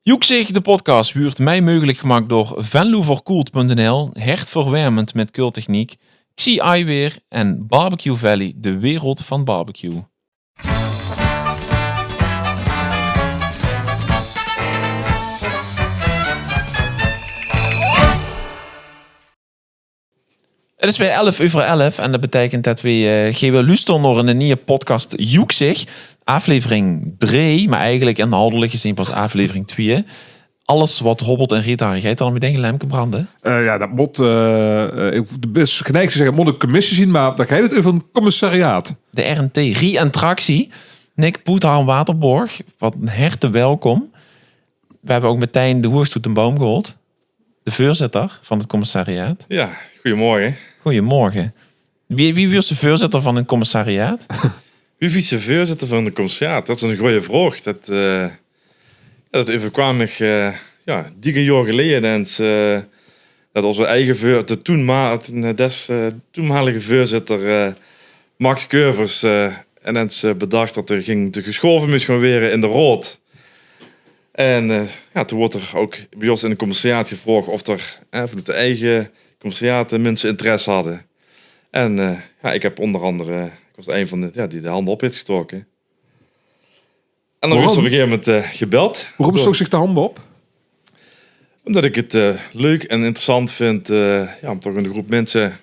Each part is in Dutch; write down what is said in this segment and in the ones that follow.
Joekzig, de podcast, wordt mij mogelijk gemaakt door venloverkoeld.nl, hertverwarmend met keultechniek, Xi Eyewear en Barbecue Valley, de wereld van barbecue. Het is weer 11:11 en dat betekent dat we gaan luisteren naar een nieuwe podcast Joekzig. Aflevering 3, maar eigenlijk in de handel gezien pas aflevering 2. Alles wat hobbelt en riet gaat dan meteen lemke branden. Dat moet, ik ben geneigd te zeggen, moet een commissie zien, maar dan ga je het over een commissariaat. De RNT, Re-Entractie. Nick Poethaan Waterborg, wat een herte welkom. We hebben ook meteen de Hoerstoet een boom gehoord. De voorzitter van het commissariaat. Ja, goedemorgen. Goedemorgen. Wie was de voorzitter van een commissariaat? Wie is de voorzitter van de commissariaat? Dat is een goede vraag. Dat overkwam ik dikke jaar geleden. En dat onze eigen de toenmalige voorzitter Max Keuvers en eens bedacht dat er ging te geschoven moest gaan weer in de rood. En toen wordt er ook bij ons in de commissariaat gevraagd of er vanuit de eigen commissariaten mensen interesse hadden. En ik heb onder andere, ik was een van die de handen op heeft gestoken. En dan is op een gegeven moment gebeld. Waarom stok zich de handen op? Omdat ik het leuk en interessant vind om toch een groep mensen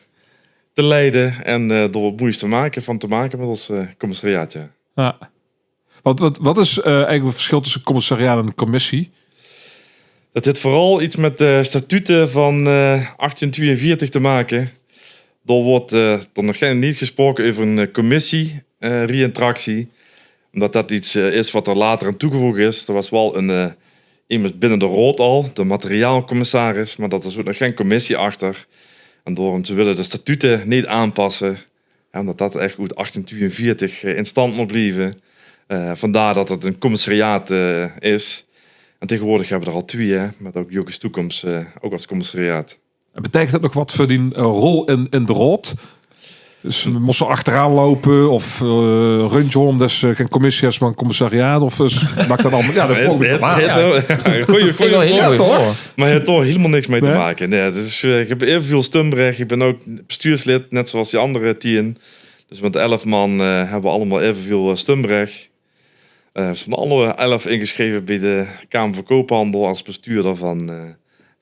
te leiden en er wat moois te maken met ons commissariaat. Ja. Wat is eigenlijk het verschil tussen commissariaat en commissie? Dat heeft vooral iets met de statuten van 1842 te maken. Er wordt er nog niet gesproken over een commissie, re-entractie. Omdat dat iets is wat er later aan toegevoegd is. Er was wel iemand binnen de rood al, de materiaalcommissaris. Maar dat is ook nog geen commissie achter. En daarom ze willen de statuten niet aanpassen. Omdat dat echt goed 1842 in stand moet blijven. Vandaar dat het een commissariaat is. En tegenwoordig hebben we er al 2, met ook Jokkes Toekomst ook als commissariaat. Betekent dat nog wat voor die rol in de rood? Dus moesten ze achteraan lopen of rundje dat is geen commissie is, maar een commissariaat? Of maakt dat allemaal? Ja, dat volgt me toch? Maar je hebt toch helemaal niks mee te maken. Nee, dus, ik heb evenveel stemrecht. Ik ben ook bestuurslid, net zoals die andere 10. Dus met 11 man hebben we allemaal evenveel stemrecht. We zijn alle 11 ingeschreven bij de Kamer van Koophandel als bestuurder van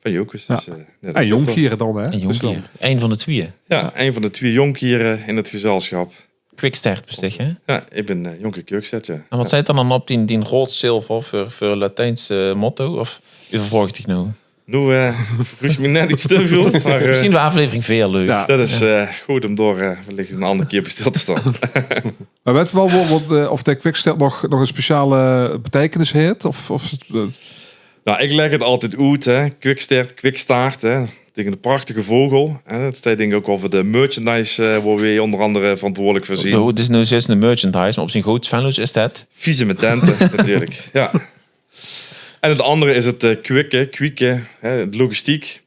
Jokkes. Ja. Dus, en Jonkhieren dan, hè? Een Jonkhier. Een van de 2. Ja, een van de 2 Jonkhieren in het gezelschap. Quickstart bestig, hè? Ja, ik ben Jonker Kirkzet, ja. En wat zit er dan op die rood zilver voor Latijnse motto? Of vervolg ik nou? Nu vroeg je me net iets te veel. Maar, misschien de aflevering veel leuk. Ja, dat is goed om door wellicht een andere keer bij stil te staan. Maar weet wel of de Quickstart nog een speciale betekenis heeft? Nou, ik leg het altijd uit, hè. Quickstart, hè. Tegen de prachtige vogel. Hè. Dat staat denk ik ook wel voor de merchandise waar we onder andere verantwoordelijk voor zien. Het is nu steeds een merchandise, maar op zijn groot Venlo's is dat? Vieze met tenten, natuurlijk. Ja. En het andere is het kwieke, hè, logistiek.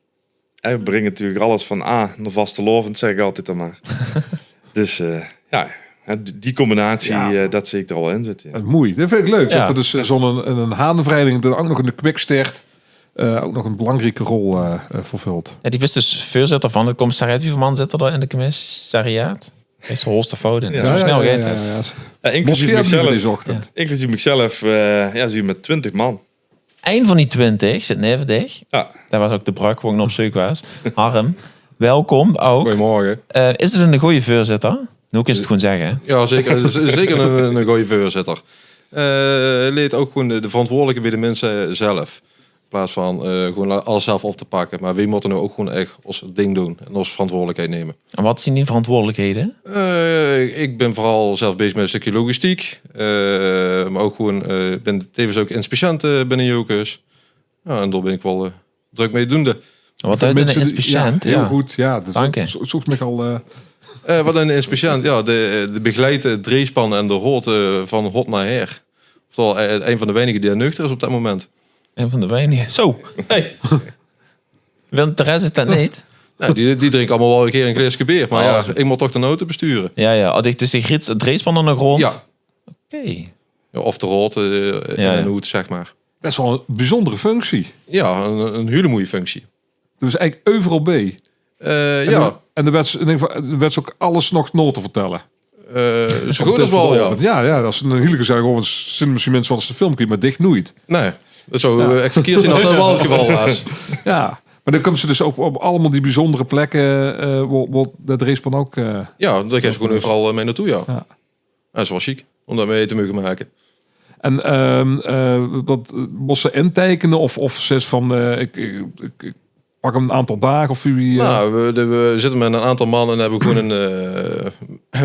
We brengen natuurlijk alles van A naar vastelovend, zeg ik altijd dan maar. Dus die combinatie, dat zie ik er al in zitten. Ja. Mooi, dat vind ik leuk. Ja. Dat er dus zo'n een haanbevrijding, er ook nog in de Quickstart ook nog een belangrijke rol vervult. Ja, die is dus voorzitter van het commissariaat. Hoeveel man zit er in de commissariaat? Is de holste fouten. Ja. Zo snel gaat het. Inclusief mezelf, zie je met 20 man. Eén van die 20 zit neven dich. Ja. Daar was ook de bruikwoning op zoek was. Harm, welkom ook. Goedemorgen. Is het een goede voorzitter? Nu kun je het gewoon zeggen. Hè? Ja, zeker een goede voorzitter. Leed ook gewoon de verantwoordelijke bij de mensen zelf. In plaats van gewoon alles zelf op te pakken. Maar we moeten nu ook gewoon echt ons ding doen. En onze verantwoordelijkheid nemen. En wat zijn die verantwoordelijkheden? Ik ben vooral zelf bezig met een stukje logistiek. Maar ook gewoon, ben tevens ook inspiciënt binnen Jokkes. Ja, en daar ben ik wel druk mee doende. Wat uit een inspiciënt? Ja, heel goed. Ja, dank je. Zoekt me al... wat een inspiciënt, ja, de begeleide dreespan en de route van hot naar her. Oftewel, een van de weinigen die nuchter is op dat moment. Een van de weinigen. Zo. Hey. Want de rest is dat niet. Nou, die drinken allemaal wel een keer een glaasje bier. Maar ik moet toch de auto besturen. Ja. Dus die grits het dreespan er nog rond? Ja. Oké. Ja, of de rood in een hoed, zeg maar. best wel een bijzondere functie. Ja, een hele mooie functie. Dus eigenlijk overal bij. Ja, En er werd ook alles nog nooit te vertellen. zo goed als wel, ja. Ja, dat is een hele gezellig over. Zijn misschien mensen wat eens de film kijken, maar dicht nooit. Nee, dat zou echt verkeerd zijn als dat wel het geval was. Ja, maar dan komen ze dus op allemaal die bijzondere plekken. Wordt de respawn ook. Ja, daar gaan ze gewoon overal mee naartoe, ja. Ja. Dat is wel chic, om dat mee te mogen maken. En wat moest ze intekenen of zes van ik pak een aantal dagen of wie? Nou, we zitten met een aantal mannen en hebben gewoon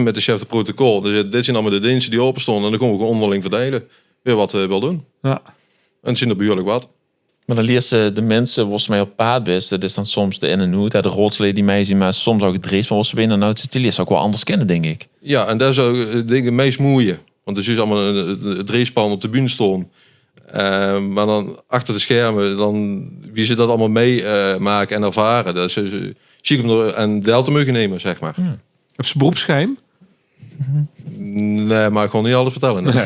met de chef de protocol. Dus dit zijn allemaal de diensten die open stonden en dan komen we gewoon onderling verdelen. Weer wat wil doen. Ja. En het zijn er behoorlijk wat. Maar dan leert ze de mensen, volgens mij op paard best. Dat is dan soms de in- en out, de roodsleden die mij zien, maar soms ook het race, maar was ze binnen en uit. Die leert ze ook wel anders kennen, denk ik. Ja, en daar zou dingen meest moeien. Want er is allemaal het racepan op de bühne staan. Maar dan achter de schermen, dan, wie ze dat allemaal meemaken en ervaren, dat is chic om er een deel te mogen nemen, zeg maar. Heb ze beroepsgeheim? Nee, maar ik kon niet alles vertellen. Nee.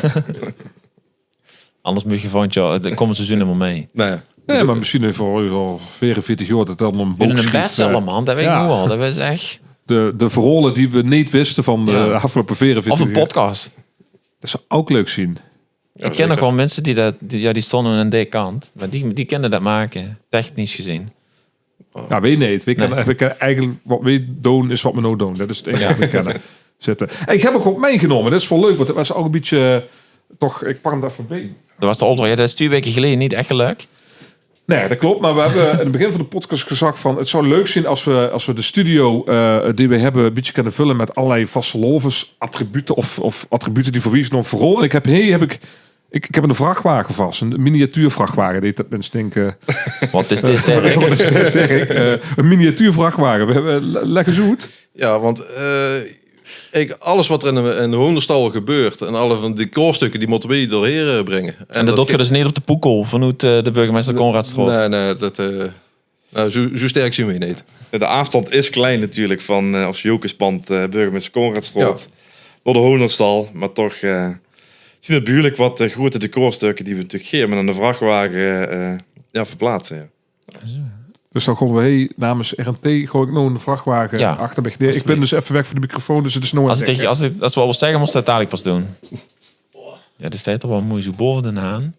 Anders moet je van de komende seizoen helemaal mee. Nee. Nee, maar misschien voor 44 jaar dat het allemaal een Binnen boek een bestseller, man. Dat weet ik ja. nu al. Dat is echt... De verhalen die we niet wisten van de Ja. afgelopen 44 Of een jaar. podcast. Dat zou ook leuk zien. Ik ken nog wel mensen die stonden aan de kant. Maar die kennen dat maken. Technisch gezien. Ja, weet niet. We kennen eigenlijk wat we doen is wat we nou doen. Dat is het enige wat we kennen. Zitten. En ik heb ook op meegenomen. Dat is wel leuk, want het was ook een beetje toch. Ik pak hem daar voorbij. Dat was de opdracht. Ja, dat is 2 weken geleden niet echt gelukt. Nee, dat klopt. Maar we hebben in het begin van de podcast gezegd van het zou leuk zijn als we de studio die we hebben een beetje kunnen vullen met allerlei vastelovens attributen of attributen die verwijzen naar vooral. En ik heb een vrachtwagen vast, een miniatuurvrachtwagen. Deed dat mensen denken. Wat is dit sterk? Een miniatuurvrachtwagen. We hebben lekker zoet. Ja, want alles wat er in de honderstal gebeurt en alle van die koorstukken, die moeten we doorheen brengen. En dat doet je dus niet op de poekel vanuit de burgemeester Konrad Stroot. Nee, zo sterk zien we niet. De afstand is klein natuurlijk van als Jokerspand burgemeester Konradstroot door de Honerstal. Maar toch zien het behoorlijk wat grote decorstukken die we natuurlijk geven aan de vrachtwagen verplaatsen. Ja. Dus dan gaan we namens RNT gooi ik nog een vrachtwagen Ja, achter me. Ik ben dus even weg van de microfoon, dus het is nog Als we wat wil zeggen, moest dat dadelijk pas doen. Ja, de staat er wel mooi zo boven de haan.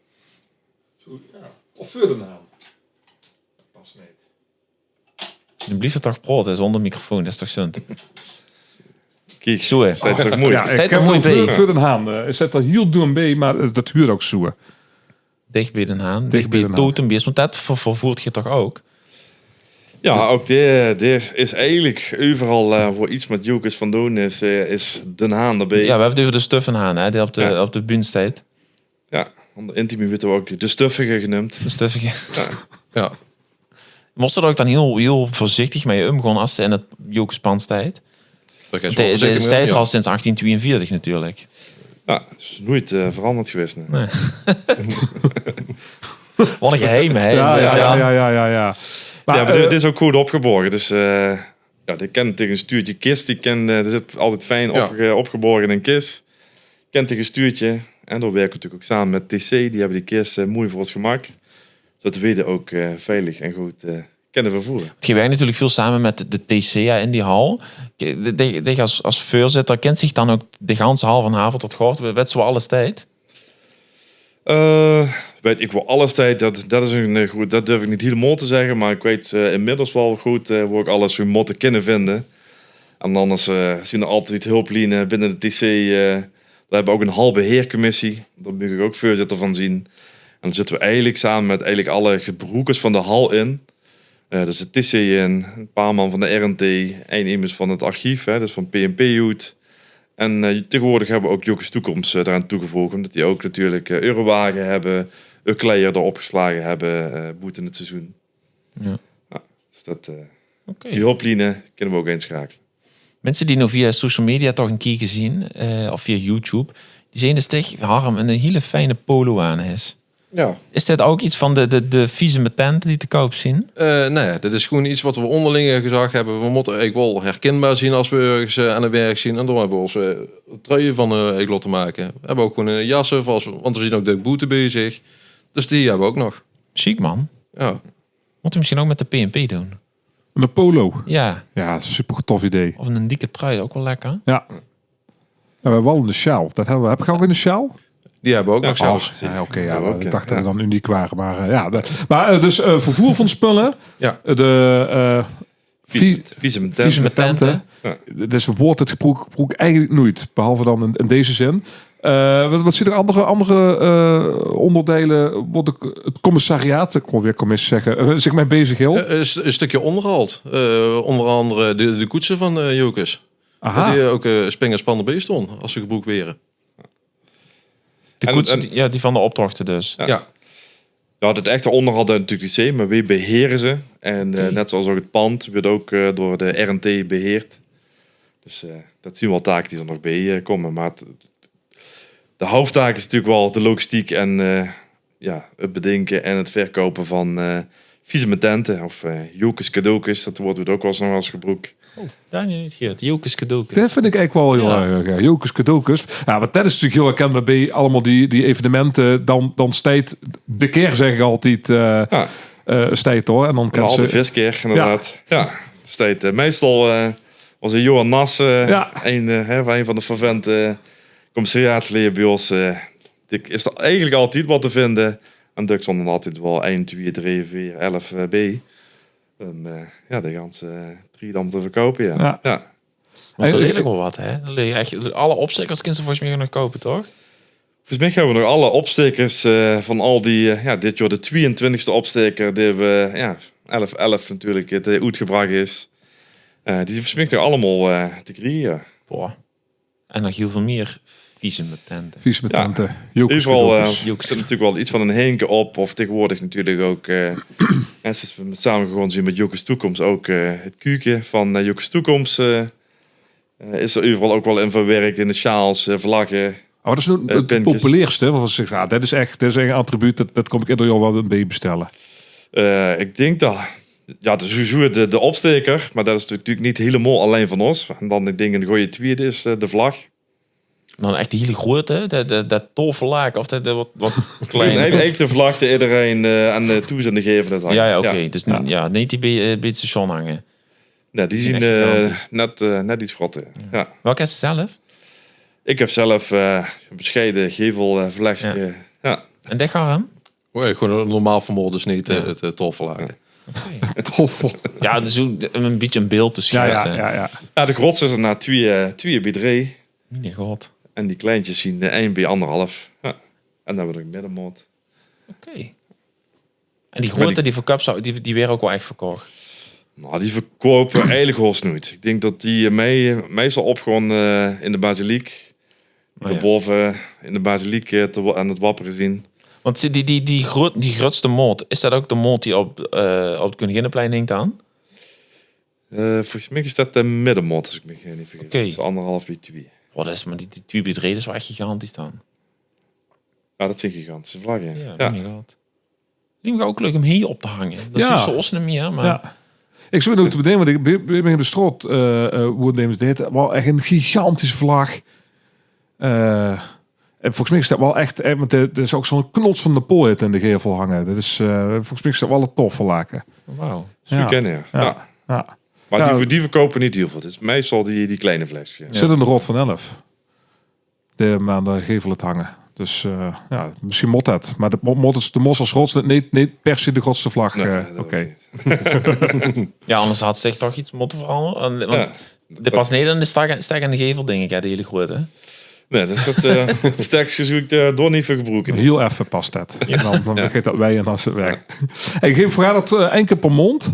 Of verder aan. Pas niet. Dan blijft het toch praten zonder microfoon. Dat is toch zund. Kijk, Zo, hè. dat is toch moeilijk. Ja, Staat ik er heb mooi nog bij. verder aan. Ik zet er heel doen bij, maar dat huurt ook zo. Dicht bij de haan. Dicht Dicht bij bij de de haan. totembeest. Want dat vervoert je toch ook? Ja, ook daar is eigenlijk overal waar iets met Jokers van doen is Den Haan erbij. Ja, we hebben het over de stuffenhaan, hè, die op de bühne staat. Ja, onder Intimi weten we ook de Stuffige genoemd. De stuffige. Ja. Moest er ook dan heel voorzichtig mee omgaan als ze in het Jokerspan staat? De staat er al sinds 1842 natuurlijk. Ja, het is nooit veranderd geweest. Nee. Nee. Wat een geheim, hè? Ja. Maar dit is ook goed opgeborgen. Dus die kent tegen een stuurtje kist. Er zit altijd fijn opgeborgen in een kist. Kent tegen een stuurtje. En daar werken we natuurlijk ook samen met TC. Die hebben die kist mooi voor ons gemaakt. Zodat we die ook veilig en goed kunnen vervoeren. Je werkt natuurlijk veel samen met de TC in die hal. Als voorzitter kent zich dan ook de ganse hal van Havel tot Goort. Weet zo alles tijd? Weet ik wel alles tijd. Dat is een goed. Dat durf ik niet helemaal te zeggen. Maar ik weet inmiddels wel goed waar ik alles zo moeten kunnen vinden. En anders zien er altijd hulplijnen binnen de TC. We hebben ook een halbeheercommissie. Daar moet ik ook voorzitter van zien. En dan zitten we eigenlijk samen met eigenlijk alle gebruikers van de hal in. Dus de TC in, een paar man van de RNT, één iemand van het archief, dus van PNP Youth. En tegenwoordig hebben we ook Jokers Toekomst eraan toegevoegd, omdat die ook natuurlijk Eurowagen hebben, Euclair erop geslagen hebben, boet in het seizoen. Ja. Dus die hulplijnen kunnen we ook inschakelen. Mensen die nou via social media toch een keer zien, of via YouTube, die zien dus tegen Harm een hele fijne polo aan is. Ja. Is dit ook iets van de vieze metenten die te koop zien? Nee, dit is gewoon iets wat we onderling gezegd hebben. We moeten eigenlijk wel herkenbaar zien als we ergens aan het werk zien. En dan hebben we onze truien van laten maken. We hebben ook gewoon een jassen, want we zien ook de boete bezig. Dus die hebben we ook nog. Chic, man. Ja. Moeten we misschien ook met de PNP doen? Een polo. Ja. Ja, super tof idee. Of een dikke trui, ook wel lekker. Ja. En we hebben wel een sjaal. Dat hebben we. Heb ik al in de sjaal? Die hebben we ook nog zelfs. Ja, oké, Ja, ook, ik dacht ja. dat het dan uniek waren. Maar, dus vervoer van spullen. Ja. De Vieze met vieze met tenten. Ja. Dat is een woord dat gebruik eigenlijk nooit. Behalve dan in deze zin. Wat zie je er andere onderdelen? Het commissariaat, ik wil weer commissie zeggen, zich mee bezig hield. Een stukje onderhoud. Onder andere de koetsen van Jokers. Aha. Die ook spring en spannen bij stonden als ze geboekt werden. De En- koetsen, en- ja, die van de optochten dus. Ja. Ja. Ja, het echte onderhoud dat natuurlijk niet, maar we beheren ze. En net zoals ook het pand wordt ook door de RNT beheerd. Dus dat zien we wel taken die er nog bij komen. Maar de hoofdtaak is natuurlijk wel de logistiek en het bedenken en het verkopen van vieze met tenten. Of jokers cadeautjes, dat wordt ook wel eens nog eens gebruikt. Daar heb je niet gehoord. Jokers cadeautjes. Dat vind ik eigenlijk wel heel erg. Jokers, cadeautjes. Ja, want dat is natuurlijk heel herkenbaar bij allemaal die evenementen. Dan stijt de keer, zeg ik altijd, stijt hoor. En dan kan Al de ze... viskeer, inderdaad. Ja, steeds. Meestal was een Johan Nas een van de vervente commissariaatsleden bij ons. Is er eigenlijk altijd wat te vinden. En Duk stond dan altijd wel 1, 2, 3, 4, 11 B. En de ganse Triedam te verkopen, ja. Ja. Want er ligt wel wat, hè? Er liggen echt, alle opstekkers kunnen ze volgens mij nog kopen, toch? Volgens mij hebben we nog alle opstekers van al die... dit jaar de 22e opsteker die we 11 natuurlijk het uitgebracht is. Die versmikt nog allemaal te krijgen. Boah. En nog heel veel meer vieze met tenten. Vies met Ja. tenten. Jokers, Overal cadeautjes. zit natuurlijk wel iets van een hinken op. Of tegenwoordig natuurlijk ook... sinds we samen gewoon zien met Jokers Toekomst ook het kuken van Jokers Toekomst... is er overal ook wel in verwerkt in de sjaals, vlaggen. Oh, dat is het Pinkjes. populairste. Wat ik zeg, dat is echt een attribuut. Dat kom ik ieder jaar wel bij bestellen. Ik denk dat... Ja, de opsteker. Maar dat is natuurlijk niet helemaal alleen van ons. En dan ik denk een goede tweede is de vlag. Dan echt die hele grote, dat tolverlaken of dat wat Een kleine. eigenlijk de vlag die iedereen aan de toezenden geven. Dat Ja, oké. Dus niet die bij het station hangen. Nee, die zien echt gigantisch. net iets groter. Ja. Welke is het zelf? Ik heb zelf een bescheiden gevelvlegsje. Ja. En dat gaat hem? Gewoon een normaal vermoord, dus niet het tolverlagen. Toffel. Ja, dus een beetje een beeld te schetsen. Ja. Ja, de grootste is er na 2 bij 3. Nee, god. En die kleintjes zien 1 bij 1,5. Ja. En dan hebben we ook middenmoot. Oké. En die grote, die verkoop, die weer ook wel echt verkocht. Nou, die verkopen eigenlijk hoogst nooit. Ik denk dat die meestal opgaan in de basiliek. Boven in de basiliek aan het wapperen zien. Want die grootste moot, is dat ook de moot die op het Koninginnenplein hangt aan? Volgens mij is dat de middenmoot, als ik me niet vergis. Oké. Dus 1,5 bij 2. Wat is maar die 2 bij 3 is wel echt gigantisch dan. Ja, dat zijn gigantische vlaggen. Ja, Ja. niet gehad. Die me ook leuk om hier op te hangen. Dat Ja. is zoals niet meer, maar... Ja. Ik zou het ook te bedenken, want ik ben in de strot woordnemers dit. Wel echt een gigantische vlag. En volgens mij is dat wel echt... want er is ook zo'n knots van de poort in de gevel hangen. Dat is, volgens mij is dat wel een toffe laken. Wauw. Ja. Kennen, ja. Ja. Ja. Maar Ja. die verkopen niet heel veel. Het is meestal die kleine flesjes. Zit in de rot van 11. De aan de gevel het hangen. Dus misschien mot het. Maar de mos als grootste, niet per se de grootste vlag. Nee, dat Oké. hoeft niet. Ja, anders had zich toch iets moeten veranderen. Want Ja. dit past niet in de stek en de gevel, denk ik, hè, de hele grote. Nee, dat is het sterkste zoek ik door niet voor gebroken. Heel even past dat. Dan vergeet dat wij en als het weg. En geef voor dat 1 keer per mond.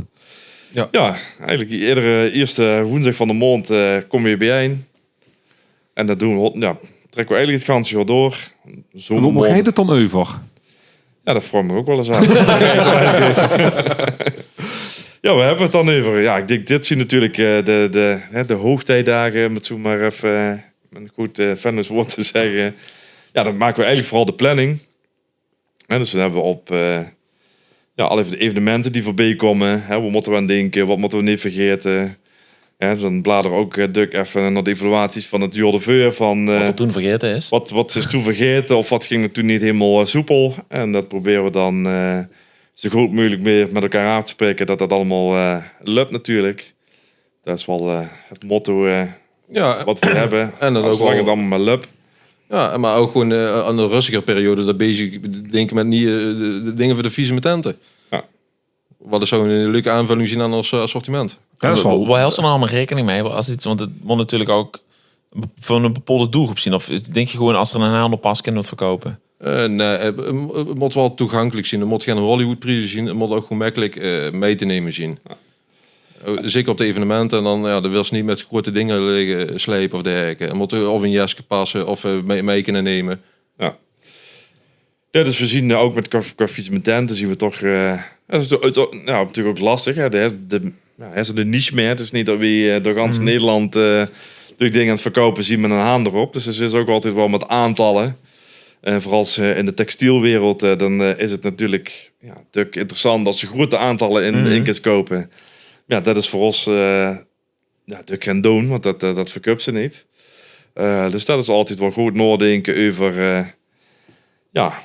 Ja, eigenlijk iedere eerste woensdag van de maand kom je bijeen. En dat doen we, trekken we eigenlijk het ganse jaar door. Hoe ga je dat dan over? Ja, dat vraag ik me ook wel eens aan. Ja, we hebben het dan over. Ja, ik denk, dit zien natuurlijk de hoogtijdagen, met zo maar even een goed woord te zeggen. Ja, dan maken we eigenlijk vooral de planning. En dus dan hebben we op alle evenementen die voorbij komen. Hè, wat moeten we aan denken? Wat moeten we niet vergeten? Ja, dan bladeren ook Duk even naar de evaluaties van het Jour de Veur. Van, Wat er toen vergeten is. wat is toen vergeten of wat ging er toen niet helemaal soepel. En dat proberen we dan zo goed mogelijk meer met elkaar af te spreken. Dat dat allemaal lukt natuurlijk. Dat is wel het motto wat we hebben. En dan ook zolang wel- het allemaal maar lukt. Ja, maar ook gewoon aan de rustige periode daar bezig denken met niet, de dingen voor de vieze-tenten. Ja. Wat is zo'n leuke aanvulling zien aan ons assortiment? Dat is wel... Waar helst er nou allemaal rekening mee? Als iets, want het moet natuurlijk ook voor een bepaalde doelgroep zien. Of denk je gewoon als er een handelpas kan het verkopen? Nee, het moet wel toegankelijk zien. Het moet geen Hollywood-prijzen zien. Het moet ook gewoon makkelijk mee te nemen zien. Zeker op de evenementen. En dan wil ze niet met grote dingen liggen slepen of dergelijke. Het moet of een jasje passen of mee kunnen nemen. Ja, dus we zien ook met qua visementen zien we toch... dat is natuurlijk ook lastig. Hè. De niche meer. Het is niet dat we door gans Nederland dingen aan het verkopen zien met een haan erop. Dus er is ook altijd wel met aantallen. En vooral in de textielwereld, dan is het natuurlijk natuurlijk interessant als je grote aantallen in kunt kopen. Ja, dat is voor ons natuurlijk geen doen, want dat verkoopt ze niet. Dus dat is altijd wel goed nadenken over...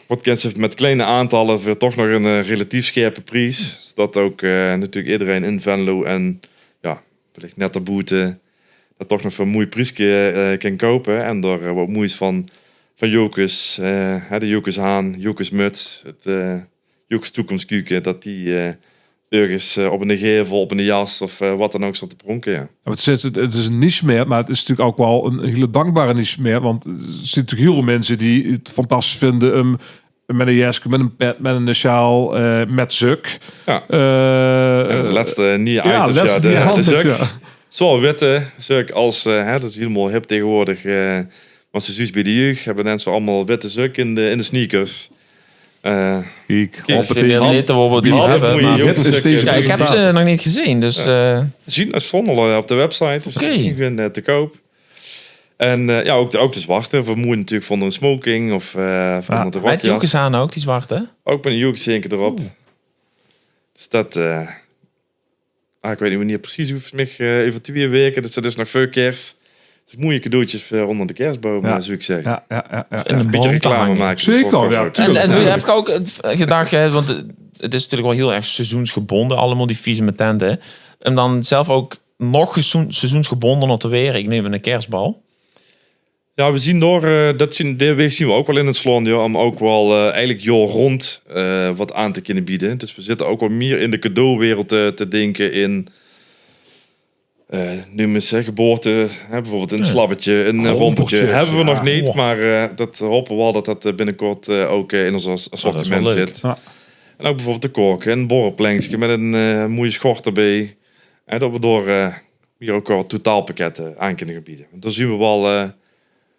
wat kan ze met kleine aantallen voor toch nog een relatief scherpe prijs. Zodat ook natuurlijk iedereen in Venlo en wellicht net de boete dat toch nog voor een mooi prijsje kan kopen. En door wat moeis van Jokers, de Jokers Haan, Jokers Muts, het Jokers Toekomstkuken, dat die ergens op een gevel, op een jas of wat dan ook staat te pronken. Ja. Het is een niche meer, maar het is natuurlijk ook wel een hele dankbare niche meer. Want er zitten natuurlijk heel veel mensen die het fantastisch vinden met een jasje, met een pet, met een sjaal, met zuk. Ja. En de laatste nieuwe items, de zuk. Ja. Zo witte zuk als, dat is helemaal hip tegenwoordig. Want ze bij de jeugd hebben mensen allemaal witte zuk in de sneakers. Kijk, Dus je weten wat we die Altijd hebben. moet je Maar... Jokers Dit is zuk, deze- Ja, ik heb ze nog niet gezien, dus... zien als zonder op de website. Dus Oké. die zijn te koop. En ook de zwarte. Vermoeien natuurlijk van een smoking of van de Met rokjas. Joekes aan ook, die zwarte. Ook met een joekzinker erop. Dus dat... ik weet niet meer precies hoe het mij even 2 weken. Dus dat is nog veel kerst. Dus mooie cadeautjes onder de kerstboom, zou ik zeggen. Ja. En Een beetje reclame maken. Zeker, ja, tuurlijk. En nu heb ik ook gedacht, want het is natuurlijk wel heel erg seizoensgebonden, allemaal die vieze met tenten. En dan zelf ook nog seizoensgebonden te weer. Ik neem een kerstbal. Ja, we zien de week zien we ook wel in het salon, om ook wel eigenlijk jaar rond wat aan te kunnen bieden. Dus we zitten ook wel meer in de cadeauwereld te denken in noem eens geboorte, bijvoorbeeld een slabbetje, een rompertje. Hebben we nog niet, maar dat hopen we wel dat dat binnenkort ook in ons assortiment dat is wel leuk. zit. Ja. En ook bijvoorbeeld de kork, een borrelplankje met een mooie schort erbij. En dat we door hier ook wel totaalpakketten aan kunnen bieden. Want daar zien we wel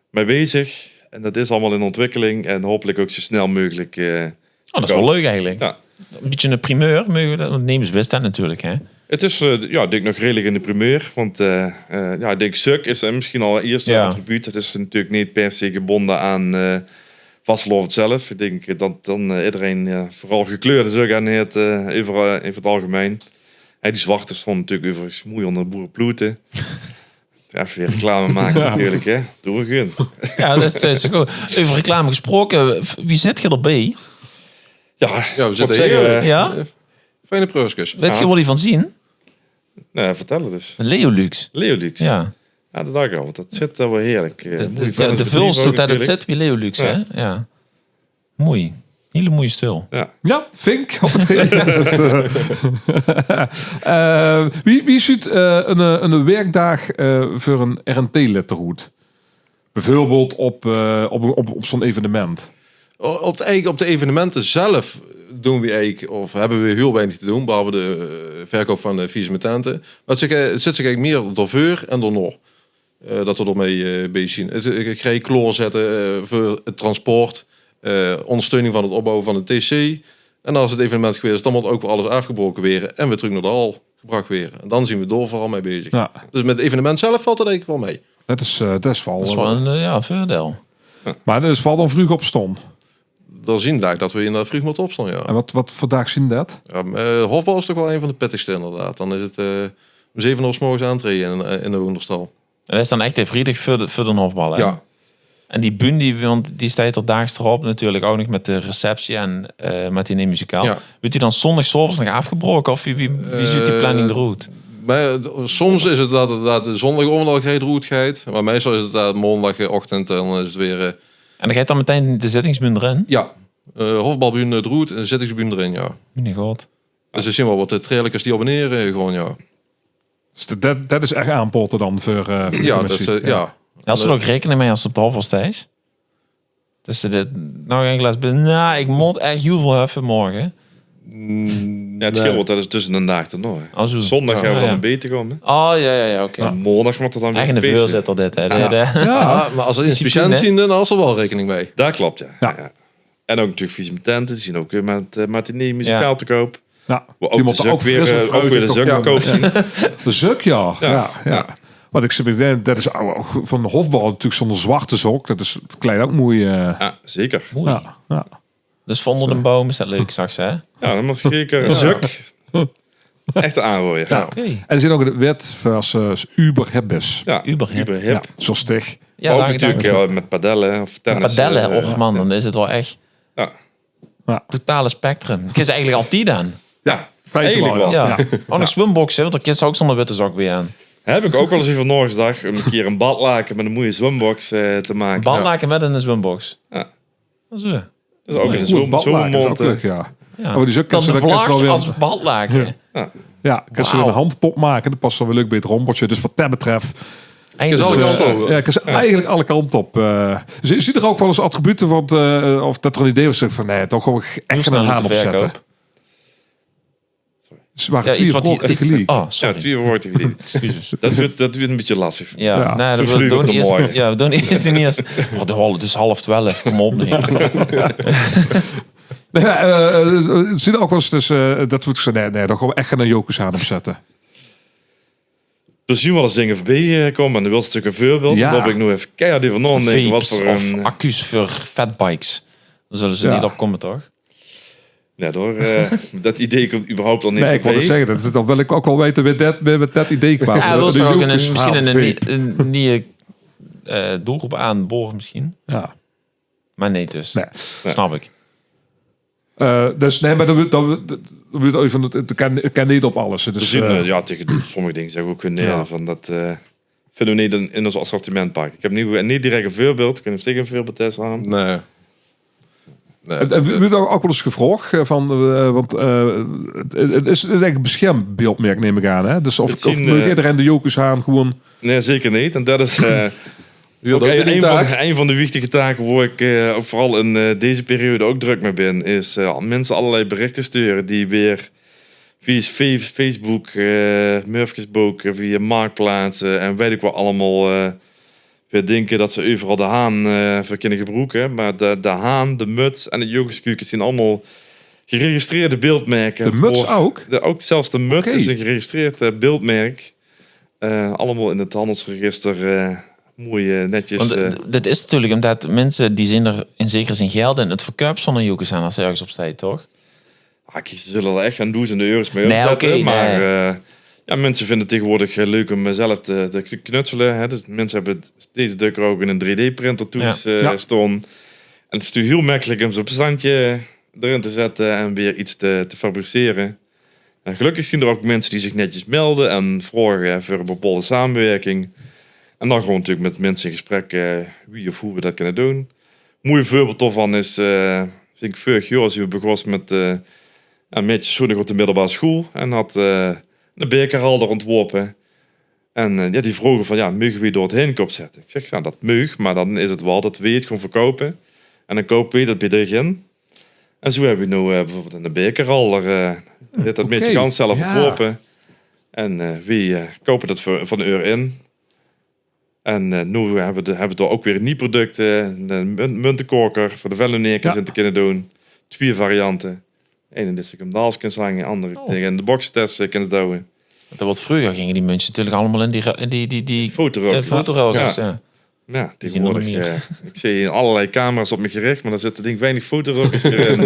mee bezig. En dat is allemaal in ontwikkeling. En hopelijk ook zo snel mogelijk. Dat is wel leuk eigenlijk. Ja. Een beetje een primeur, want nemers wist dat natuurlijk. Hè? Het is, ik denk nog redelijk in de primeur. Want ik denk suk is misschien al het eerste attribuut. Het is natuurlijk niet per se gebonden aan Vasteloven zelf. Ik denk dat dan iedereen vooral gekleurde suk aan heeft even het algemeen. Die zwarte stond natuurlijk overigens mooi onder boerenploeten. Even weer reclame maken natuurlijk, hè. Doe we gun. Ja, dat is zo goed. Over reclame gesproken, wie zit je erbij? Ja, we zitten zeggen, hier. Ja? Fijne preurskus. Weet je wel die van zien? vertel het dus. Leolux. Leolux. Ja. Ja, dat dacht ik al. Want dat zit wel heerlijk. De vuls dat het zit bij Leolux, hè? Ja. Mooi. Hele mooie stil. Ja, Vink. Op het wie ziet een werkdag voor een RNT-lettergoed? Bijvoorbeeld op zo'n evenement. Op de evenementen zelf doen we eigenlijk, of hebben we heel weinig te doen, behalve de verkoop van de visementen. Maar het zit zich eigenlijk meer door voor en door nog. Dat we ermee bezig zijn. Ik ga kloor zetten voor het transport, ondersteuning van het opbouwen van de TC. En als het evenement geweest is, dan wordt ook weer alles afgebroken weer en weer terug naar de hal gebracht weer. En dan zien we door vooral mee bezig. Ja. Dus met het evenement zelf valt dat eigenlijk wel mee. Dat is wel... Dat is wel een voordeel. Maar dat is wel dan vroeg opstaan. Dan zien we dat we inderdaad vroeg moeten opstaan, ja. En wat voor dag zien dat? Ja, hofbal is toch wel een van de pittigste inderdaad. Dan is het om 7 uur 's morgens aantreden in de Hoenderstal. En dat is dan echt vrijdag voor de Hofbal, hè? Ja. En die Bundy, want die staat er daags erop natuurlijk ook nog met de receptie en met die muzikaal. Ja. Wordt die dan zondagsavonds nog afgebroken of wie ziet die planning eruit? Soms is het dat de zondag al geen route gaat, maar meestal is het dat maandagochtend en dan is het weer... En dan gaat dan meteen de zittingsbund erin? ja, Hofbalbuun de route en de zittingsbuun erin, ja. Mijn god. Dus er zien wel wat de trailertjes die abonneren, gewoon, ja. Dus dat is echt aanpoten dan voor de Ja, commissie. dat is, ja. Ja, als ze er ook rekening mee als ze op de Hofbal steeds. Dus dit nog een glas binnen. Nou, ik moet echt heel veel heffen morgen. Ja, het scheelt, dat is tussen een dag ernoor. Als we... Zondag gaan we ja. dan beter komen. Oh, ja, oké. En maandag wordt er dan weer Echt een feestje. voorzitter dit, hè. Ja, maar als ze Discipline, inspiciënt hè? zien, dan als er wel rekening mee. Dat klopt, ja. Ja. Ja. En ook natuurlijk visitenten, die zien ook weer met matinee muzikaal te koop. Nou, Waar die ook de moeten zuk ook weer, frisse ook fruit weer de zuk ja. te koop zien. De zuk, ja. Ja. Ja. Want ik zeg, dat is van de Hofbal natuurlijk zonder zwarte sok. Dat is klein ook mooi. Ja, zeker. Mooi. Ja. Dus vonden de boom is dat leuk, zag ze, hè? Ja, dat mag zeker. Een zuk. Echt een aanrooier. Ja. Ja. Oké. En er zit ook de wet versus Uber Hebbes. Ja, Uberhip. Uberhip. Ja, zo stig. Ja, ook dank- natuurlijk dank- met padellen of tennis. padellen, och man, dan is het wel echt Ja, totale spectrum. Ik is eigenlijk altijd aan. ja Feitelijk eigenlijk wel. Ja. Ook nog zwemboksen, want dan kies ook zonder witte zak weer aan. Heb ik ook wel eens even Noordsdag om een keer een badlaken met een mooie zwembox te maken. Balnaken met in een zwembox. Ja. Dat is weer. Dat is ook een Goed, badlaken is ook zomermond. leuk, ja. Ja. Maar die zuk Dan de kan ze wel vlag weer... als balnaken. Ja, kan ze weer Wauw. een handpop maken. Dat past dan weer leuk bij het rompertje. Dus wat dat betreft... Is alle kanten over. Ja, kan ze eigenlijk alle kanten op. Zie er ook wel eens attributen van... of dat er een idee was van... Nee, toch gewoon echt snel een haan de opzetten. verkoop? Ze waren Ja, iets twee wat die... tegelijk. Oh, Ja, sorry. 2 woorden geleden. Dat wordt een beetje lastig. Ja, Ja. nee, dat Zo we doen vliegen eerst. te mooi. Ja, we doen eerst en eerst. Oh, het is 11:30. Kom op, nee. Het zie er ook wel eens... Dus, dat moet ik zeggen. Nee, dan gewoon echt een jokers aan opzetten. Er zien wel eens dingen voorbij komen. En dan wil ze natuurlijk een voorbeeld. Ja. Dan heb ik nog even keihard even nadenken. Wat Vapes voor of een... accu's voor fatbikes. Daar zullen ze Ja. niet op komen, toch? Nee, door, dat idee komt überhaupt al niet Nee, ik wilde voorbij. zeggen, dan wil ik ook wel weten met dat idee kwam. Ja, wil De ze ook jokers misschien aan vape. een nieuwe doelgroep aanboren misschien. Ja. Maar nee dus. Nee. Snap ik. Dus nee, maar dan wordt even het kan niet op alles. We Dus, zien, ja, tegen sommige dingen zeggen we ook weer nee. Ja. Van dat vinden we niet in ons assortiment pakken. Ik heb niet direct een voorbeeld. Ik kan zeker een voorbeeld testen aan. Nee. we wordt ook wel eens gevraagd van, want het is eigenlijk een beschermbeeldmerk, neem ik aan. Hè? Dus of Het zien, moet iedereen de jokers aan gewoon. Nee, zeker niet. En dat is U ook had ook een taak. een van de wichtige taken waar ik ook vooral in deze periode ook druk mee ben. Is mensen allerlei berichten sturen die weer via Facebook, Murfjesboek, via Marktplaatsen en weet ik wat allemaal weer denken dat ze overal de haan voor kunnen gebruiken. Maar de haan, de muts en de yoghurtskukjes zijn allemaal geregistreerde beeldmerken. De muts voor- ook? Ook zelfs de muts Oké. is een geregistreerd beeldmerk. Allemaal in het handelsregister mooi netjes. Want dit is natuurlijk omdat mensen die zijn er in zekere zin geld in het verkoop van een joekers aan als ze ergens op staat, toch? Ze zullen er echt gaan doen en de euro's mee Nee, opzetten. oké, maar nee. ja, mensen vinden het tegenwoordig leuk om zelf te knutselen. Hè. Dus mensen hebben het steeds drukker ook in een 3D-printer toets Ja. staan. En het is natuurlijk heel makkelijk om zo'n bestandje erin te zetten en weer iets te fabriceren. En gelukkig zien er ook mensen die zich netjes melden en vragen voor een bepaalde samenwerking. En dan gewoon natuurlijk met mensen in gesprek wie of hoe we dat kunnen doen. Een mooi voorbeeld daarvan is, vind ik vorig jaar, als we begonnen met een meisje zonnig op de middelbare school. En had een bekerhalder ontworpen. En ja, die vroegen van, ja, mogen we door het heen zetten? Ik zeg, ja, dat mag, maar dan is het wel dat we het gewoon verkopen. En dan kopen we dat bij erin. En zo hebben we nu bijvoorbeeld een bekerhalder. Dat oké. meisje kan zelf Ja. ontworpen. En we kopen dat voor een euro in. En nu hebben we er ook weer een nieuw product. Een muntenkoker voor de vellenekers Ja. in te kunnen doen. 2 varianten. Eén in de scandaals kan zingen, andere tegen de boxtest kan douwen. Dat wat vroeger gingen die mensen natuurlijk allemaal in die Fotorokers. fotorokers. Ja. Ja. Ja, tegenwoordig. Die zien er nog Ik zie allerlei camera's op me gericht, maar daar zitten denk ik weinig fotorokers meer in.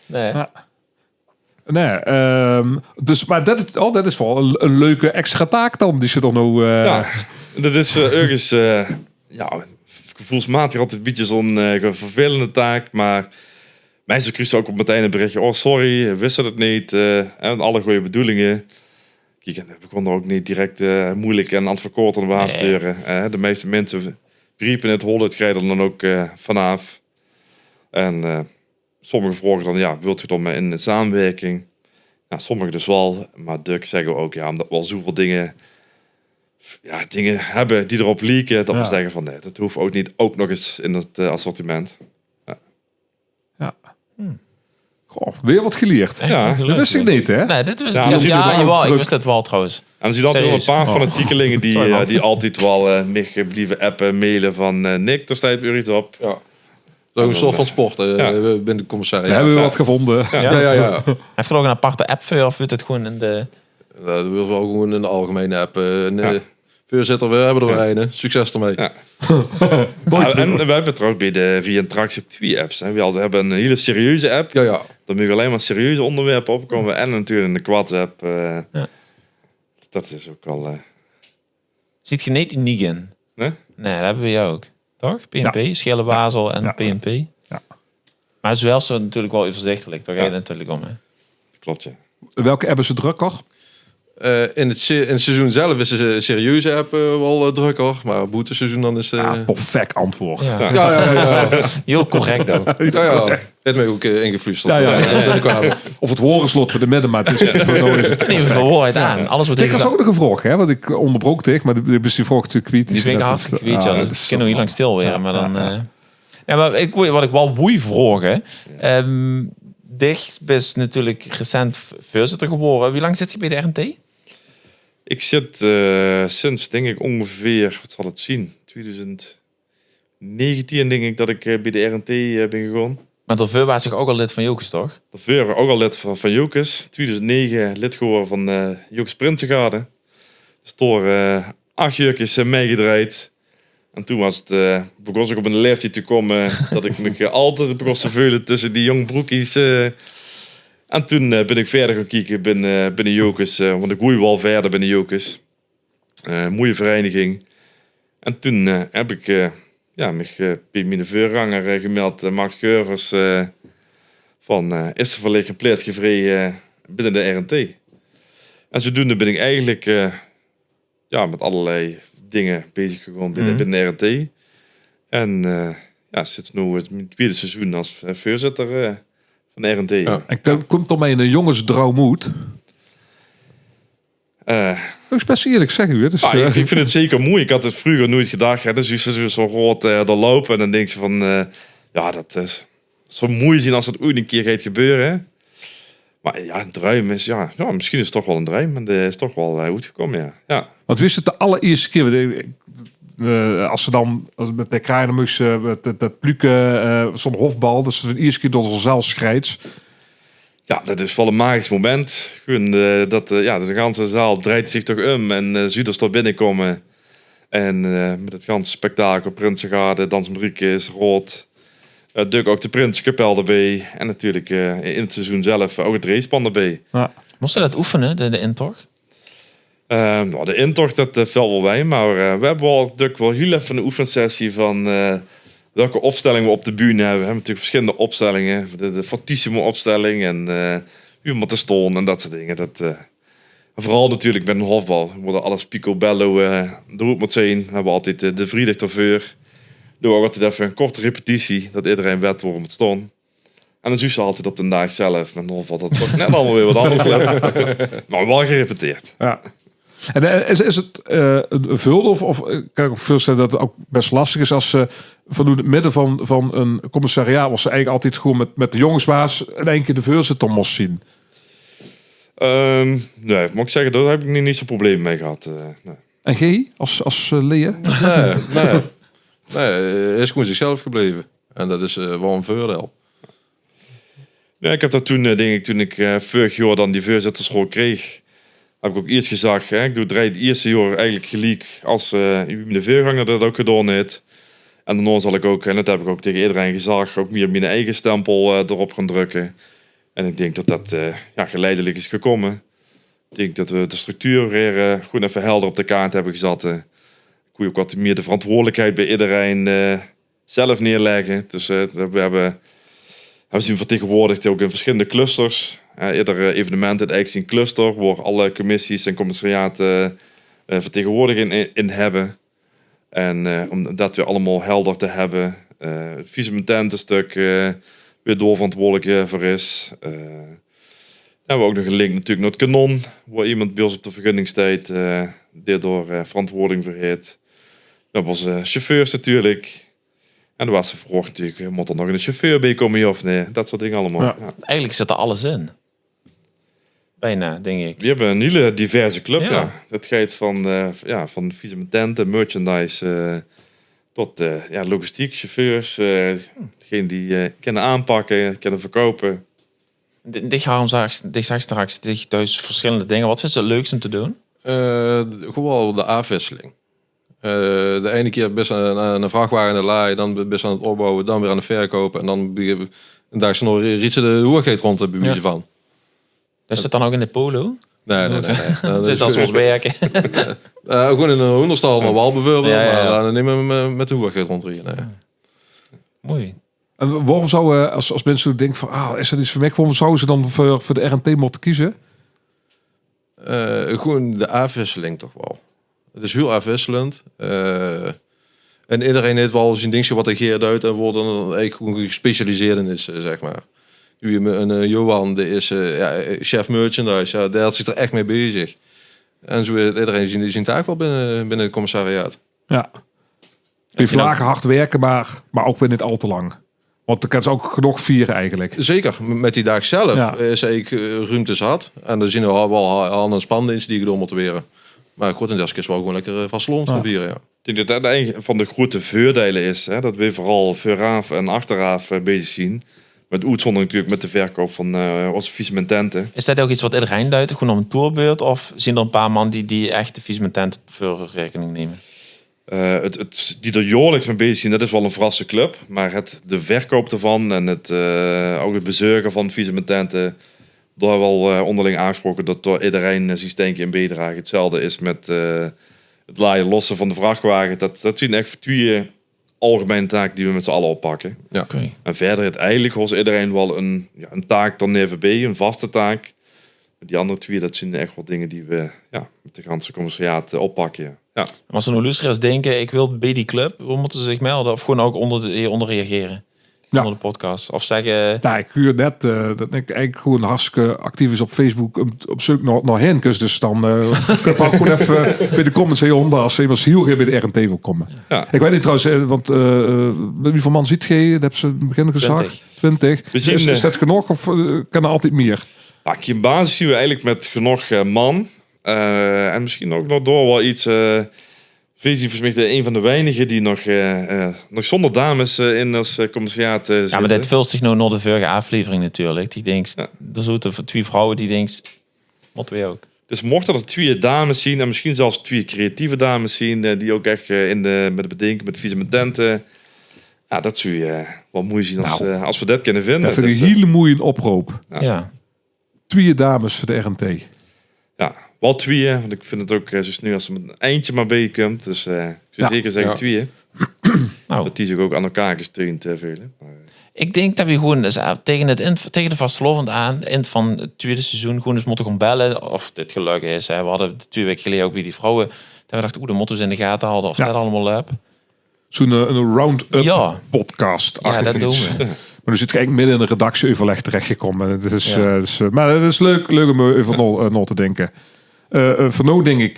Nee. Ja. Nee, dus, maar dat is wel een leuke extra taak dan, die ze dan nou... Ja, dat is ergens gevoelsmatig altijd een beetje zo'n vervelende taak. Maar mensen kregen ook op meteen een berichtje. Oh, sorry, we wisten het niet. En alle goede bedoelingen. Kijk, en we konden er ook niet direct moeilijk en advocaat aan de sturen. De meeste mensen riepen het, holden het, grijden dan ook vanaf. En sommigen vroegen dan, wilt u dan maar in de samenwerking? Ja, sommigen dus wel. Maar Duk zeggen ook, omdat we al zoveel dingen hebben die erop leaken, dat we zeggen van nee, dat hoeft ook niet ook nog eens in het assortiment. Ja. Goh, weer wat geleerd. Ja, dat wist ik niet, hè? Nee, dit wist Ja, ik wist het wel trouwens. En dan zie je altijd wel een paar fanatiekelingen die altijd wel mij blijven appen, mailen van Nick, daar staat weer iets op. Ja. Zo'n soort van sport binnen de commissariat. We hebben wat gevonden. Ja. Heb je er ook een aparte app voor of wordt het gewoon in de... Dat willen we wel gewoon in de algemene app. Voorzitter, we hebben er een. Succes ermee. Ja. En we hebben trouwens bij de Reinteractie ook 2 apps. Hè. We hebben een hele serieuze app. Ja. Daar moet je alleen maar serieuze onderwerpen opkomen. En natuurlijk in de Quads-app. Dat is ook al... Ziet je niet uniek in? Nee? Nee, dat hebben we jou ook. Toch? PNP, Schele Basel en PNP. Ja. Maar zowel zo natuurlijk wel overzichtelijk. Daar ga je natuurlijk om. Hè? Klopt, ja. Welke app is het drukker? In het seizoen zelf is de serieuze app wel drukker. Maar boeteseizoen dan is... Perfect antwoord. Ja. Heel correct ook. Ja. Het mij ook ingefluisterd. Of het woordenslot voor de middenmaat. Dus Even verwoord aan. Alles wat ik was ook nog een vraag, hè? Want ik onderbrook tegen, maar die is die vraag natuurlijk kwijt. Die vind ik hartstikke kwijt, dus ik kan nog niet lang stil weer. Maar dan... maar wat ik wel woei vragen... Dicht is natuurlijk recent voorzitter geworden. Wie lang zit je bij de RNT? Ik zit sinds, denk ik, ongeveer, wat zal het zien, 2019 denk ik dat ik bij de RNT ben gegaan. Maar daarvoor was ik ook al lid van Jokers, toch? Daarvoor ook al lid van Jokers. 2009 lid geworden van Jokers Prinsengarde. Dus door 8 jurkjes meegedraaid. En toen was het, begon ik op een leeftijd te komen dat ik me altijd begon te veulen tussen die jonge broekies. En toen ben ik verder gaan kijken binnen Jokers. Want ik groei wel verder binnen Jokers. Mooie vereniging. En toen heb ik me bij mijn voorganger gemeld. Max Geuvers van is er verlicht een plaats gevreden binnen de RNT. En zodoende ben ik eigenlijk met allerlei dingen bezig gegaan binnen de RNT. En zit nu het tweede seizoen als voorzitter van de RNT. Ja. En komt er mee een jongensdroom uit? Dat is best eerlijk zeggen. Dus, ik vind het zeker moeilijk. Ik had het vroeger nooit gedacht. Hè. Dus je zo groot er lopen en dan denk je van... dat is zo moeilijk zien als het ooit een keer gaat gebeuren. Hè. Maar een droom is... misschien is het toch wel een droom. En dat is toch wel goed gekomen, ja. Want wist het de allereerste keer... als ze dan met de kraaien moesten... met dat plukken, zo'n hofbal... dat is de eerste keer door zichzelf schrijdt. Ja, dat is wel een magisch moment. Gewoon, de ganse zaal draait zich toch om en Zuiders tot binnenkomen. En met het ganse spektakel, Prinsengarde, Dansmariekes, Rood. Duk ook de Prinsenkapel erbij. En natuurlijk in het seizoen zelf ook het racepan erbij. Ja. Moest je dat oefenen, de intocht? De intocht, dat valt wel wij. Maar we hebben wel heel even een oefensessie van... welke opstellingen we op de bühne hebben. We hebben natuurlijk verschillende opstellingen. De fortissimo opstelling en iemand te stonen en dat soort dingen. Vooral natuurlijk met een hofbal. We worden alles picobello erop moet zijn. We hebben altijd de vrijdag ervoor. Doen we altijd even een korte repetitie. Dat iedereen weet waar we moet staan. En dan zie je altijd op de dag zelf. Met een hofbal dat wordt net allemaal weer wat anders. Maar wel gerepeteerd. Ja. En is het een vul of kan ik ook voorstellen dat het ook best lastig is als ze van het midden van een commissariaat was ze eigenlijk altijd gewoon met de jongensbaas in één keer de voorzitter moest zien? Nee, moet ik zeggen, daar heb ik niet zo'n probleem mee gehad. Nee. En G als Lea? Nee, is gewoon zichzelf gebleven. En dat is wel een voordeel. Ja, ik heb dat toen ik vorig jaar dan die voorzittersrol kreeg, heb ik ook eerst gezegd, ik doe het eerste jaar eigenlijk gelijk als de voorganger dat ook gedaan heeft. En daarna zal ik ook, en dat heb ik ook tegen iedereen gezegd, ook meer mijn eigen stempel erop gaan drukken. En ik denk dat dat geleidelijk is gekomen. Ik denk dat we de structuur weer gewoon even helder op de kaart hebben gezet. Ik ook wat meer de verantwoordelijkheid bij iedereen zelf neerleggen. Dus we hebben zien vertegenwoordigd ook in verschillende clusters. Ieder evenement het eigenlijk een cluster waar alle commissies en commissariaten vertegenwoordiging in hebben. En om dat weer allemaal helder te hebben. Het vicemententenstuk weer doorverantwoordelijk voor is. We hebben ook nog een link natuurlijk naar het kanon, waar iemand bij ons op de vergunningstijd daardoor verantwoording voor heeft. Dat was chauffeurs natuurlijk. En er was de vraag natuurlijk, moet er nog een chauffeur bij komen of nee? Dat soort dingen allemaal. Ja. Ja. Eigenlijk zit er alles in. Bijna, denk ik. We hebben een hele diverse club. Ja. Ja. Dat gaat van vicemententen, merchandise tot logistiek, chauffeurs. Degene die kunnen aanpakken, kunnen verkopen. Ik zag straks thuis verschillende dingen. Wat vind je het leukst om te doen? Gewoon de afwisseling. De ene keer best aan een vrachtwagen in de laai, dan best aan het opbouwen, dan weer aan het verkopen. En dan een dag nog riet de hoergeet rond te bewijzen van. Dus zit dan ook in de polo? Nee. Het is als we ons werken. Gewoon in een hoenderstal naar wal bijvoorbeeld, Ja. maar dan nemen we met de hoergeet rondrijden. Nee. Mooi. En waarom zou, als mensen denken van, is dat iets voor mij? Waarom zouden ze dan voor de RNT moeten kiezen? Gewoon de afwisseling toch wel. Het is heel afwisselend. En iedereen heeft wel zijn dingetje wat er geert uit en wordt dan eigenlijk gewoon gespecialiseerd in is, zeg maar. Nu een Johan, die is chef merchandise, ja, die had zich er echt mee bezig. En zo heeft iedereen zijn taak wel binnen het commissariaat. Ja. Die vlagen hard werken, maar ook weer niet al te lang. Want dan kan ze ook genoeg vieren eigenlijk. Zeker, met die dag zelf Ja. is eigenlijk ruimte zat. En dan zien we wel aan een spandienst die gedaan moeten weren. Maar grotendeels is wel gewoon lekker vast lont van vieren, ja. Ik denk dat dat een van de grote voordelen is. Hè? Dat we vooral vooraf en achteraf bezig zien. Met uitzondering natuurlijk met de verkoop van onze vicemententen. Is dat ook iets wat iedereen duidt? Gewoon om een tourbeurt? Of zien er een paar man die echt de vicementent voor rekening nemen? Die er jaarlijks mee bezig zijn, dat is wel een verrasse club. Maar de verkoop ervan en ook het bezorgen van vicemententen, daar wel onderling aangesproken dat door iedereen zijn steentje in bijdrage. Hetzelfde is met het laaien lossen van de vrachtwagen. Dat zijn echt twee algemene taken die we met z'n allen oppakken. Ja. Okay. En verder het eigenlijk was iedereen wel een taak dan even bij, een vaste taak. Die andere twee, dat zijn echt wel dingen die we met de ganse commissariaat oppakken. Ja. Maar als ze nou luisteraars denken, ik wil bij die club, hoe moeten ze zich melden? Of gewoon ook onder reageren? Ja. Onder de podcast? Of zeggen... Ja, ik huur net dat ik eigenlijk gewoon hartstikke actief is op Facebook op zoek naar Henkes. Dus dan kun je ook gewoon even bij de comments hieronder als iemand heel graag bij de RNT wil komen. Ja. Ik weet niet trouwens, want hoeveel man ziet je? Dat hebben ze in het begin gezegd. 20. We zien, Is dat genoeg of kan er altijd meer? In basis zien we eigenlijk met genoeg man. En misschien ook nog door wel iets... Visie is een van de weinigen die nog zonder dames in als commissariaat zitten. Ja, maar dit vult zich nou naar de vorige aflevering natuurlijk. Die denkt, er zitten twee vrouwen die denkt, wat wij ook. Dus mochten er twee dames zien en misschien zelfs twee creatieve dames zien die ook echt met het bedenken, met de vicemententen. Ja, dat zou je wel mooi zien als we dat kunnen vinden. Dat vind ik Dus, een hele mooie oproep. Ja. 2 dames voor de RNT. ja, wel tweeën. Want ik vind het ook zo snel als er met een eindje maar bij komt. Dus ik zou zeker zeggen Ja. tweeën. Nou, Dat die zich ook aan elkaar gesteund velen. ik denk dat we gewoon tegen de vastelovend aan, eind van het tweede seizoen, gewoon eens moeten gaan bellen. Of dit geluk is. Hè. We hadden 2 weken geleden ook weer die vrouwen. Dat we dachten, de moeten we in de gaten houden of dat allemaal heb. Zo'n een round-up Ja. podcast. Ja, dat doen we. Maar nu zit ik eigenlijk midden in een redactieoverleg terechtgekomen. Het is, Ja. maar het is leuk om over na te denken. Voor nu denk ik,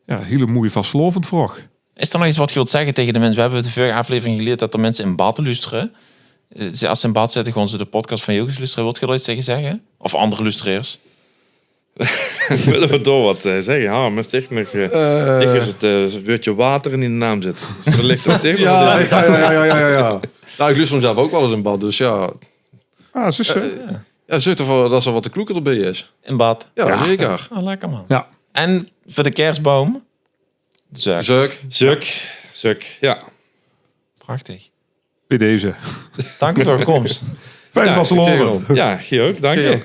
hele mooie vastlovend vraag. Is er nog iets wat je wilt zeggen tegen de mensen? We hebben de vorige aflevering geleerd dat er mensen in bad luisteren. Als ze in bad zitten, gewoon ze de podcast van Jokers luisteren. Wilt je er iets tegen zeggen? Of andere luisteraars? Willen we door wat zeggen? Ja, maar echt nog... ik is het woordje water in de naam zitten. Dus er ligt er tegen. Ja. Nou, ik lust hem zelf ook wel eens in bad, dus ja. Ah, zo. Ja, zit ervoor dat er wat de kloeker erbij is. In bad? Ja, zeker. Oh, lekker man. Ja. En voor de kerstboom? Zeuk. Zeuk. Ja. Prachtig. Bij deze. Dank u voor de komst. Fijn Ja, Vasseloven. Ja, Gio ook, dank je. Gio.